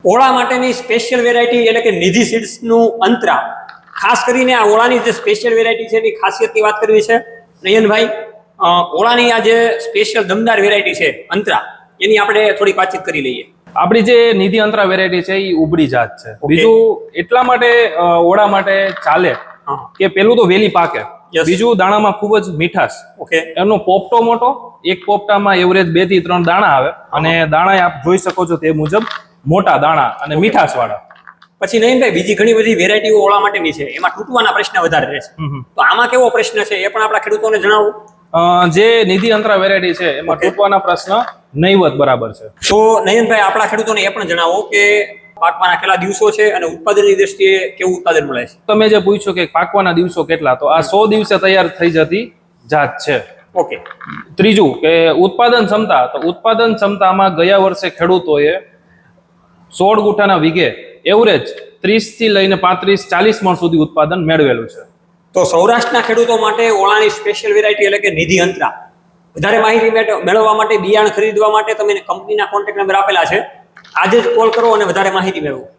ઓળા માટેની special variety એટલે કે નિધિ સીડ્સનું અંતરા, ખાસ કરીને આ ઓળાની જે સ્પેશિયલ વેરાયટી છે એની ખાસિયતની વાત કરવી છે નયનભાઈ. ઓળાની આ જે સ્પેશિયલ દમદાર વેરાયટી છે અંતરા, એની આપણે થોડીક વાતચીત કરી લઈએ. આપણી જે નિધિ અંતરા વેરાયટી છે એ ઉબડી જાત છે. બીજું એટલા માટે ઓળા માટે ચાલે કે પેલું તો વેલી પાકે, બીજું દાણામાં ખૂબ જ મીઠાશ. એનો પોપટો મોટો, એક પોપટામાં એવરેજ 2 થી 3 દાણા આવે અને દાણા આપ જોઈ શકો છો તે મુજબ મોટા દાણા અને મીઠાશ વાળા. પછી નયનભાઈ બીજી ઘણી બધી વેરાયટીઓ ઓળા માટેની છે, એમાં તૂટવાના પ્રશ્ન વધારે રહેશે, તો આમાં કેવો પ્રશ્ન છે એ પણ આપણા ખેડૂતોને જણાવો. જે નિધિ અંતરા વેરાયટી છે એમાં તૂટવાના પ્રશ્ન નહીવત બરાબર છે. તો નયનભાઈ આપણા ખેડૂતોને એ પણ જણાવો કે પાકવાના કેટલા દિવસો છે અને ઉત્પાદનની દ્રષ્ટિએ કેવું ઉત્પાદન મળે છે. તમે જે પૂછ્યું કે પાકવાના દિવસો કેટલા, તો આ 100 દિવસે તૈયાર થઈ જતી જાત છે. ઓકે. ત્રીજું કે ઉત્પાદન ક્ષમતા, તો ઉત્પાદન ક્ષમતામાં ગયા વર્ષે ખેડૂતોએ 16 ગુઠાના વીઘે એવરેજ 30 થી લઈને 35-40 મણ સુધી ઉત્પાદન મેળવેલું છે. તો સૌરાષ્ટ્રના ખેડૂતો માટે ઓળાની સ્પેશિયલ વેરાયટી એટલે કે નિધિ અંતરા, વધારે માહિતી મેળવવા માટે, બિયારણ ખરીદવા માટે તમે કંપનીના કોન્ટેક્ટ નંબર આપેલા છે, આજે જ કોલ કરો અને વધારે માહિતી મેળવો.